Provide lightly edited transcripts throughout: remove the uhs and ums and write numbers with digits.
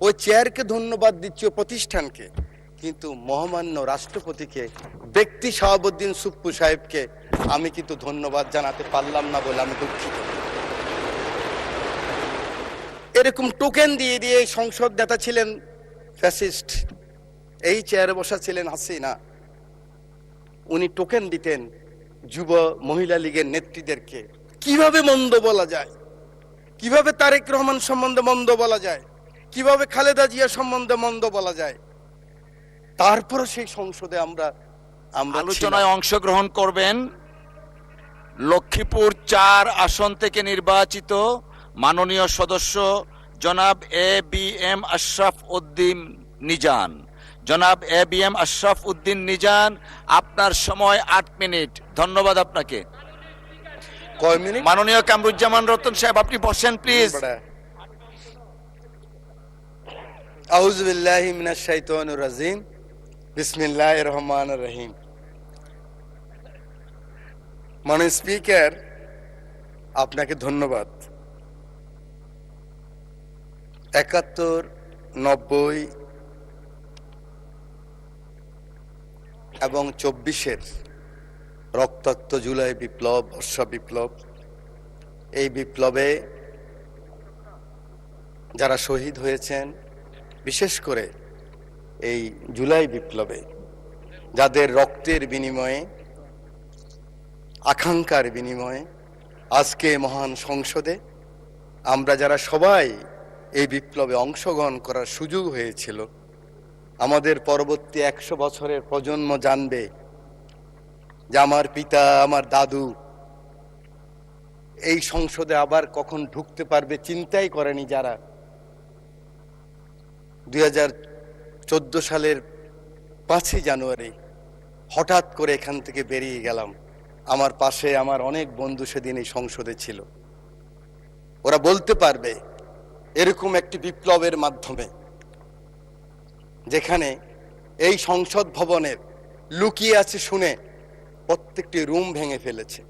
ওই চেয়ারকে ধন্যবাদ দিচ্ছি, ওই প্রতিষ্ঠানকে, কিন্তু মহামান্য রাষ্ট্রপতিকে, ব্যক্তি শাহাবুদ্দিন সুপ্পু সাহেবকে আমি কিন্তু ধন্যবাদ জানাতে পারলাম না বলে আমি দুঃখিত। এরকম টোকেন দিয়ে দিয়ে এই সংসদ নেতা ছিলেন ফ্যাসিস্ট, এই চেয়ারে বসা ছিলেন হাসিনা। উনি টোকেন দিতেন যুব মহিলা লীগের নেত্রীদেরকে। কিভাবে মন্দ বলা যায়, কিভাবে তারেক রহমান সম্বন্ধে মন্দ বলা যায়, কিভাবে খালেদা জিয়া সম্বন্ধে মন্দ বলা যায়। তারপরে সেই সংসদে আমরা আলোচনায় অংশগ্রহণ করবেন লক্ষ্মীপুর ৪ আসন থেকে নির্বাচিত মাননীয় সদস্য জনাব A B M Ashraf Uddin নিজান। জনাব A B M Ashraf Uddin নিজান, আপনার সময় ৮ মিনিট। ধন্যবাদ আপনাকে। কয় মিনিট? মাননীয় কামরুজ্জামান রতন সাহেব, আপনি বসেন প্লিজ। আউযু বিল্লাহি মিনাশ শাইতানির রাজিম, বিসমিল্লাহির রহমানির রহিম। মাননীয় স্পিকার, আপনাকে ধন্যবাদ। ৭১, ৯০ এবং ২৪-এর রক্তাক্ত জুলাই বিপ্লব, বর্ষা বিপ্লব, এই বিপ্লবে যারা শহীদ হয়েছেন, বিশেষ করে এই জুলাই বিপ্লবে যাদের রক্তের বিনিময়ে, আকাঙ্ক্ষার বিনিময়ে আজকে মহান সংসদে আমরা যারা সবাই এই বিপ্লবে অংশগ্রহণ করার সুযোগ হয়েছিল, আমাদের পরবর্তী ১০০ বছরের প্রজন্ম জানবে যে আমার পিতা, আমার দাদু এই সংসদে আবার কখন ঢুকতে পারবে চিন্তাই করেনি যারা। ২০১৪ সালের ৫ই জানুয়ারি হঠাৎ করে এখান থেকে বেরিয়ে গেলাম। আমার পাশে আমার অনেক বন্ধু সেদিন এই সংসদে ছিল। ওরা বলতে পারবে এরকম একটি বিপ্লবের মাধ্যমে, যেখানে এই সংসদ ভবনের লুকিয়ে আছে শুনে প্রত্যেকটি রুম ভেঙে ফেলেছে,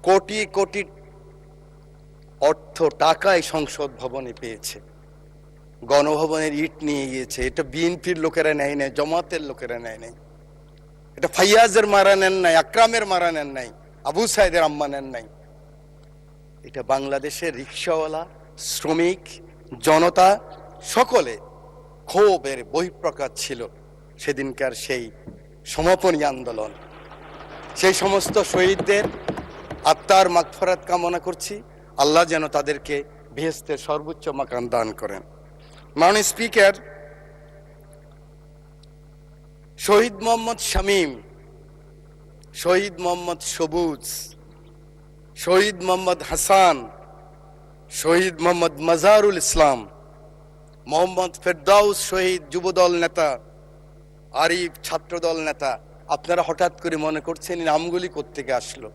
কোটি কোটি অর্থ টাকা এই সংসদ ভবনে পেয়েছে, গণভবনের ইট নিয়ে গিয়েছে। এটা বিএনপির লোকেরা নেয় নাই, জামাতের লোকেরা নেয় নাই, এটা ফাইয়াজের মারা নেন নাই, আকরামের মারা নেন নাই, আবু সাইদের আম্মা নেন নাই। এটা বাংলাদেশের রিকশাওয়ালা, শ্রমিক, জনতা সকলে ক্ষোভের বহিঃপ্রকাশ ছিল সেদিনকার সেই সমাপনী আন্দোলন। সেই সমস্ত শহীদদের আত্মার মাগফিরাত কামনা করছি। আল্লাহ যেন তাদেরকে বেহেশতের সর্বোচ্চ মাকাম দান করেন। মাননীয় স্পিকার, শহীদ মোহাম্মদ শামীম, শহীদ মোহাম্মদ সবুজ, শহীদ মোহাম্মদ হাসান, শহীদ মোহাম্মদ মাজারুল ইসলাম, মোহাম্মদ ফেরদাউস শহীদ যুবদল নেতা, আরিফ ছাত্রদল নেতা, আপনারা হঠাৎ করে মনে করছেন নামগুলি কোত্থেকে আসলো?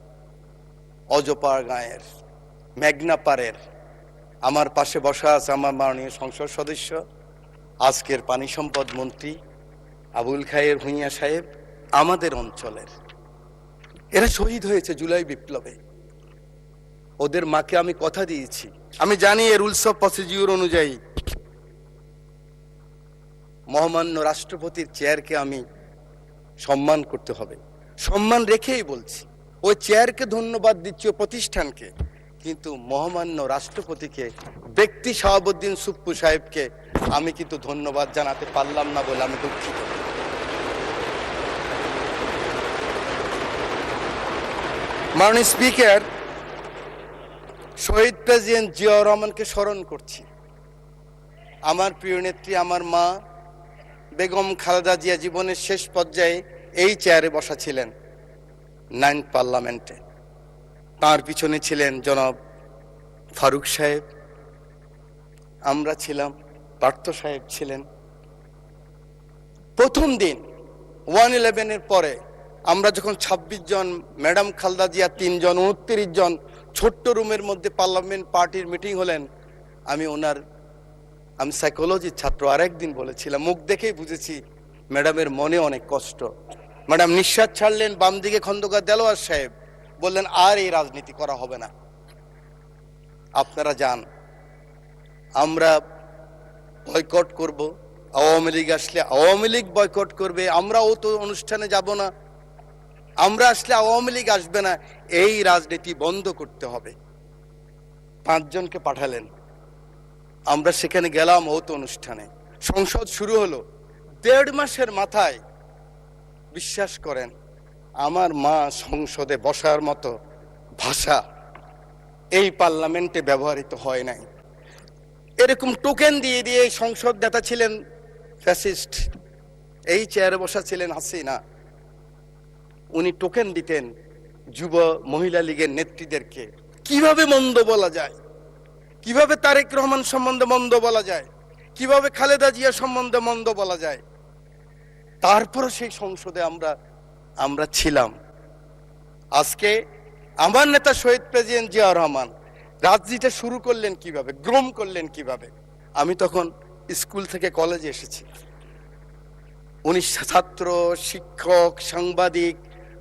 অজপাড় গাঁয়ের, মেঘনা পাড়ের। আমার পাশে বসা আছে আমার মাননীয় সংসদ সদস্য, আজকের পানি সম্পদ মন্ত্রী আবুল খায়ের ভূঁইয়া সাহেব, আমাদের অঞ্চলের। এরা শহীদ হয়েছে জুলাই বিপ্লবে। ওদের মাকে আমি কথা দিয়েছি, আমি জানি এর রুলস অফ প্রসিডিউর অনুযায়ী মহামান্য রাষ্ট্রপতির চেয়ারকে আমি সম্মান করতে হবে, সম্মান রেখেই বলছি। ওই চেয়ারকে ধন্যবাদ দিচ্ছি, ওই প্রতিষ্ঠানকে, কিন্তু মহামান্য রাষ্ট্রপতিকে, ব্যক্তি শাহাবুদ্দিন সুপ্পু সাহেবকে আমি কিন্তু ধন্যবাদ জানাতে পারলাম না বলে আমি দুঃখিত। মাননীয় স্পিকার, শহীদ প্রেসিডেন্ট জিয়াউর রহমানকে স্মরণ করছি। আমার প্রিয় নেত্রী, আমার মা বেগম খালেদা জিয়া জীবনের শেষ পর্যায়ে এই চেয়ারে বসা ছিলেন 9 পার্লামেন্টে। তার পিছনে ছিলেন জনাব ফারুক সাহেব, আমরা ছিলাম, পার্থ সাহেব ছিলেন। প্রথম দিন 1/11-এর পরে আমরা যখন 26 জন, ম্যাডাম খালেদা জিয়া 3 জন, 29 জন ছোট্ট রুমের মধ্যে পার্লামেন্ট পার্টির মিটিং হলেন, আমি সাইকোলজির ছাত্র, আরেকদিন বলেছিলাম, মুখ দেখেই বুঝেছি ম্যাডামের মনে অনেক কষ্ট। ম্যাডাম নিঃশ্বাস ছাড়লেন, বাম দিকে খন্দকার দেলোয়ার সাহেব বললেন আর এই রাজনীতি করা হবে না, আপনারা যান। আমরা বয়কট করব, আওয়ামী লীগ আসলে আওয়ামী লীগ বয়কট করবে, আমরাও তো অনুষ্ঠানে যাব না, আমরা আসলে আওয়ামী লীগ আসবে না, এই রাজনীতি বন্ধ করতে হবে। 5 জনকে পাঠালেন, আমরা সেখানে গেলাম ওত অনুষ্ঠানে। সংসদ শুরু হলো, 1.5 মাসের মাথায় বিশ্বাস করেন আমার মা সংসদে বসার মতো ভাষা এই পার্লামেন্টে ব্যবহৃত হয় নাই। এরকম টোকেন দিয়ে দিয়ে সংসদ নেতা ছিলেন ফ্যাসিস্ট, এই চেয়ারে বসা ছিলেন হাসিনা। উনি টোকেন দিতেন যুব মহিলা লীগের নেত্রীদেরকে, কিভাবে মন্দ বলা যায়, কিভাবে তারেক রহমান সম্বন্ধে মন্দ বলা যায়, কিভাবে খালেদা জিয়া সম্বন্ধে মন্দ বলা যায়। তারপরও সেই সংসদে আমরা ছিলাম। আজকে আমার নেতা শহীদ প্রেসিডেন্ট জিয়াউর রহমান রাজনীতিটা শুরু করলেন কিভাবে, গ্রোম করলেন কিভাবে। আমি তখন স্কুল থেকে কলেজে এসেছি। উনি ছাত্র, শিক্ষক, সাংবাদিক,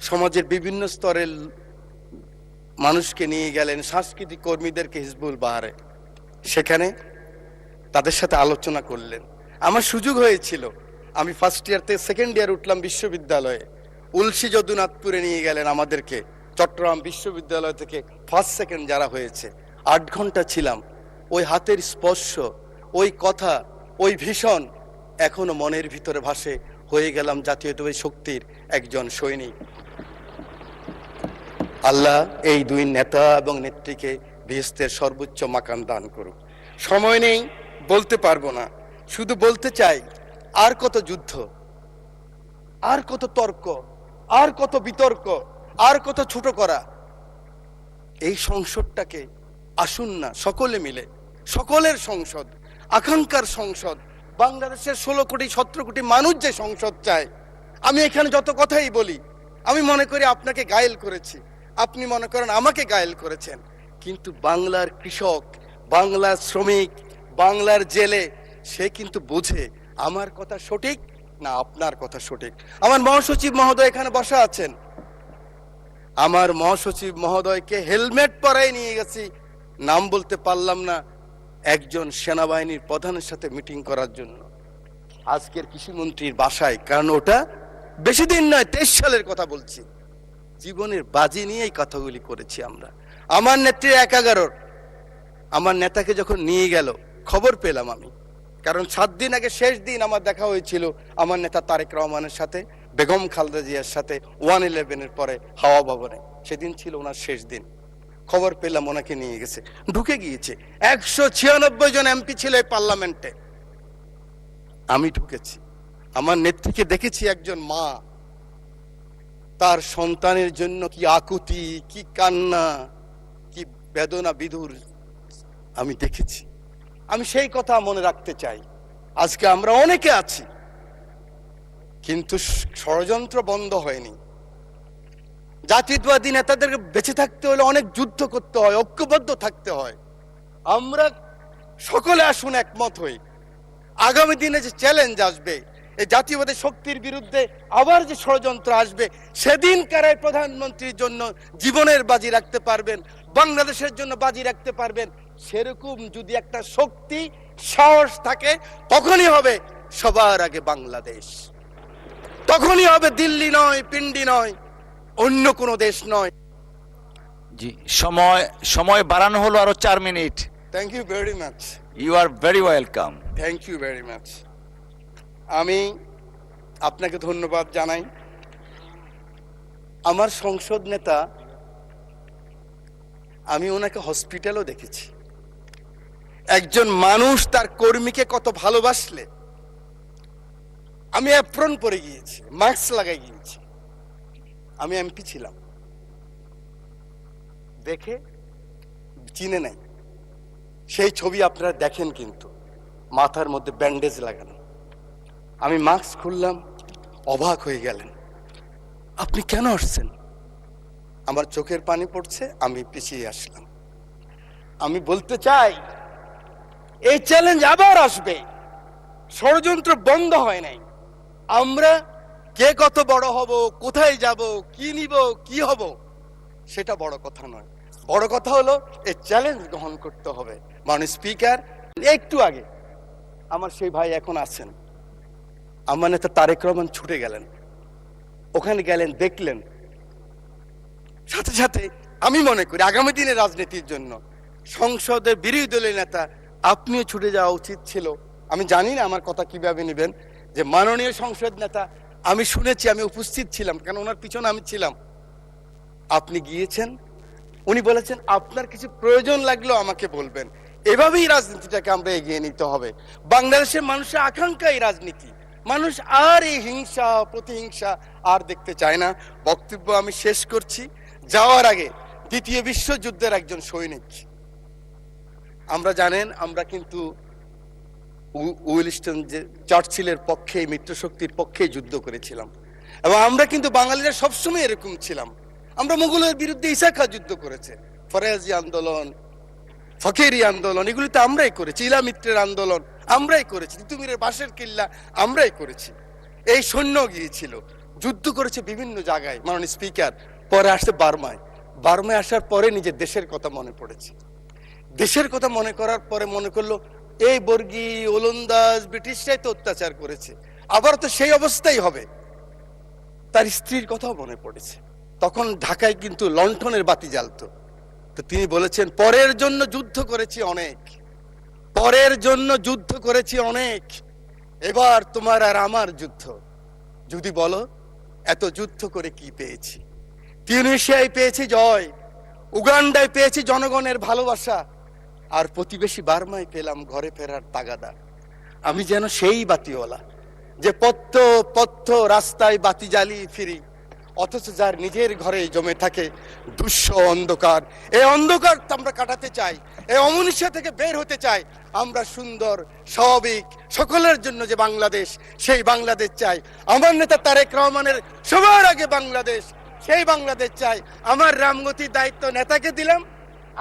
সমাজের বিভিন্ন স্তরের মানুষকে নিয়ে গেলেন, সাংস্কৃতিক কর্মীদেরকে হিজবুল বাহারে, সেখানে তাদের সাথে আলোচনা করলেন। আমার সুযোগ হয়েছিল, আমি ফার্স্ট ইয়ার থেকে সেকেন্ড ইয়ার উঠলাম বিশ্ববিদ্যালয়ে। উলসি যদুনাথপুরে নিয়ে গেলেন আমাদেরকে, চট্টগ্রাম বিশ্ববিদ্যালয় থেকে ফার্স্ট সেকেন্ড যারা হয়েছে। 8 ঘন্টা ছিলাম। ওই হাতের স্পর্শ, ওই কথা, ওই ভীষণ এখনো মনের ভিতরে ভাসে। হয়ে গেলাম জাতীয়তাবাদী শক্তির একজন সৈনিক। আল্লাহ এই 2 নেতা এবং নেত্রীকে বেহেশতের সর্বোচ্চ মাকাম দান করুক। সময় নেই, বলতে পারবো না, শুধু বলতে চাই আর কত যুদ্ধ, আর কত তর্ক, আর কত বিতর্ক, আর কত ছোট করা। এই সংসদটাকে আসুন না সকলে মিলে, সকলের সংসদ, আকাঙ্ক্ষার সংসদ, বাংলাদেশের 16 কোটি 17 কোটি মানুষ যে সংসদ চায়। আমি এখানে যত কথাই বলি, আমি মনে করি আপনাকে গায়েল করেছি, আপনি মনে করেন আমাকে গায়েল করেছেন, কিন্তু বাংলার কৃষক, বাংলার শ্রমিক, বাংলার জেলে সে কিন্তু বোঝে আমার কথা সঠিক না আপনার কথা সঠিক। আমার মহাসচিব মহোদয় এখানে বসা আছেন, আমার মহাসচিব মহোদয়কে হেলমেট পরাই নিয়ে গেছি, নাম বলতে পারলাম না, একজন সেনাবাহিনীর প্রধানের সাথে মিটিং করার জন্য আজকের কৃষিমন্ত্রীর বাসায়। কারণ ওটা বেশি দিন নয়, 23 সালের কথা বলছি। জীবনের বাজি নিয়েই কথাগুলি করেছি আমরা। আমার নেত্রীর 11 আমার নেতাকে যখন নিয়ে গেল খবর পেলাম আমি, কারণ 7 দিন আগে শেষ দিন আমার দেখা হয়েছিল আমার নেতা তারেক রহমানের সাথে, বেগম খালেদা জিয়ার সাথে 111-এর পরে হাওয়া ভবনে। সেদিন ছিল ওনার শেষ দিন। খবর পেলাম ওনাকে নিয়ে গেছে, ঢুকে গিয়েছে। 196 জন এমপি ছিল এই পার্লামেন্টে। আমি ঢুকেছি, আমার নেত্রীকে দেখেছি, একজন মা, তার সন্তানের জন্য কি আকুতি, কি কান্না, কি বেদনা বিধুর আমি দেখেছি। আমি সেই কথা মনে রাখতে চাই। আজকে আমরা অনেকে আছি, কিন্তু ষড়যন্ত্র বন্ধ হয়নি। জাতীয়তাবাদী নেতাদেরকে বেঁচে থাকতে হলে অনেক যুদ্ধ করতে হয়, ঐক্যবদ্ধ থাকতে হয়। আমরা সকলে আসুন একমত হই। আগামী দিনে যে চ্যালেঞ্জ আসবে, এই জাতীয়বাদী শক্তির বিরুদ্ধে আবার যে ষড়যন্ত্র আসবে, সেদিন কারাই প্রধানমন্ত্রীর জন্য জীবনের বাজি রাখতে পারবেন, বাংলাদেশের জন্য বাজি রাখতে পারবেন, সেরকম যদি একটা শক্তি সাহস থাকে, তখনই হবে সবার আগে বাংলাদেশ, তখনই হবে দিল্লি নয়, পিন্ডি নয়, অন্য কোনো দেশ নয়। জি, সময় বাড়ানো হলো আরো 4 মিনিট। Thank you very much. You are very welcome. Thank you very much. আমি আপনাকে ধন্যবাদ জানাই। আমার সংসদ নেতা, আমি ওনাকে হসপিটালও দেখেছি। একজন মানুষ তার কর্মীকে কত ভালোবাসলে, আমি অ্যাপ্রন পরে গিয়েছি, মাস্ক লাগাই গিয়েছি। আমি এমপি ছিলাম, দেখে চিনে নাই। সেই ছবি আপনারা দেখেন, কিন্তু মাথার মধ্যে ব্যান্ডেজ লাগানো। আমি মাস্ক খুললাম, অবাক হয়ে গেলেন, আপনি কেন আসছেন? আমার চোখের পানি পড়ছে, আমি পিছিয়ে আসলাম। আমি বলতে চাই, এই চ্যালেঞ্জ আবার আসবে, ষড়যন্ত্র বন্ধ হয় নাই। আমরা কে কত বড় হব, কোথায় যাব, কি নিব, কি হব, সেটা বড় কথা নয়। বড় কথা হলো এই চ্যালেঞ্জ গ্রহণ করতে হবে। মাননীয় স্পিকার, একটু আগে আমার সেই ভাই এখন আছেন, আমার নেতা তারেক রহমান ছুটে গেলেন, ওখানে গেলেন, দেখলেন। সাথে সাথে আমি মনে করি আগামী দিনের রাজনীতির জন্য সংসদের বিরোধী দলের নেতা আপনিও ছুটে যাওয়া উচিত ছিল। আমি জানি না আমার কথা কিভাবে নেবেন, যে মাননীয় সংসদ নেতা, আমি শুনেছি, আমি উপস্থিত ছিলাম, কারণ ওনার পিছনে আমি ছিলাম, আপনি গিয়েছেন, উনি বলেছেন আপনার কিছু প্রয়োজন লাগলেও আমাকে বলবেন। এভাবেই রাজনীতিটাকে আমরা এগিয়ে নিতে হবে। বাংলাদেশের মানুষের আকাঙ্ক্ষা এই রাজনীতি, মানুষ আর এই হিংসা প্রতিহিংসা আর দেখতে চায় না। বক্তব্য আমি শেষ করছি। যাওয়ার আগে দ্বিতীয় বিশ্বযুদ্ধের একজন সৈনিক, আমরা জানেন আমরা কিন্তু উইলস্টন যে চার্চিলের পক্ষে, মিত্রশক্তির পক্ষে যুদ্ধ করেছিলাম, এবং আমরা কিন্তু বাঙালিরা সবসময় এরকম ছিলাম। আমরা মুঘলের বিরুদ্ধে ঈসা খাঁ যুদ্ধ করেছে, ফরাজি আন্দোলন, ফকেরি আন্দোলন, এগুলিতে আমরাই করেছি। ইলা মিত্রের আন্দোলন আমরাই করেছি, তিতুমিরের বাঁশের কিল্লা আমরাই করেছি। এই সৈন্য গিয়েছিল, যুদ্ধ করেছে বিভিন্ন জায়গায়। মাননীয় স্পিকার, পরে আসছে বার্মায়। বার্মায় আসার পরে নিজের দেশের কথা মনে পড়েছে। দেশের কথা মনে করার পরে মনে করলো এই বর্গী ওলন্দাজ ব্রিটিশরাই তো অত্যাচার করেছে, আবার তো সেই অবস্থাই হবে। তার স্ত্রীর কথাও মনে পড়েছে। তখন ঢাকায় কিন্তু লণ্ঠনের বাতি জ্বালতো। তো তিনি বলেছেন, পরের জন্য যুদ্ধ করেছি অনেক, পরের জন্য যুদ্ধ করেছি অনেক, এবার তোমার আর আমার যুদ্ধ। যদি বলো এত যুদ্ধ করে কি পেয়েছি? তিউনিসিয়ায় পেয়েছি জয়, উগান্ডায় পেয়েছি জনগণের ভালোবাসা, আর প্রতিবেশী বার্মায় পেলাম ঘরে ফেরার তাগাদা। আমি যেন সেই বাতিওয়ালা, যে পথ্য পথ্য রাস্তায় বাতি জ্বালিয়ে ফিরি, অথচ যার নিজের ঘরে জমে থাকে দুঃস্ব অন্ধকার। এই অন্ধকার আমরা কাটাতে চাই, এই অমনুষ্য থেকে বের হতে চাই। আমরা সুন্দর স্বাভাবিক সকলের জন্য যে বাংলাদেশ, সেই বাংলাদেশ চাই। আমার নেতা তারেক রহমানের সবার আগে বাংলাদেশ, সেই বাংলাদেশ চাই। আমার রামগতির দায়িত্ব নেতাকে দিলাম,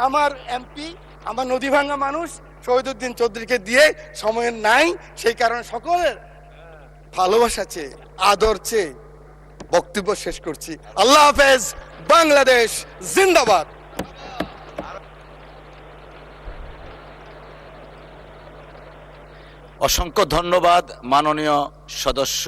আমার এমপি, আমার নদী ভাঙ্গা মানুষ শহীদুদ্দিন চৌধুরীকে দিয়ে সময় নাই, সেই কারণে সকলের ভালোবাসা চেয়ে, আদর চেয়ে বক্তব্য শেষ করছি। আল্লাহ হাফেজ, বাংলাদেশ জিন্দাবাদ। অসংখ্য ধন্যবাদ মাননীয় সদস্য।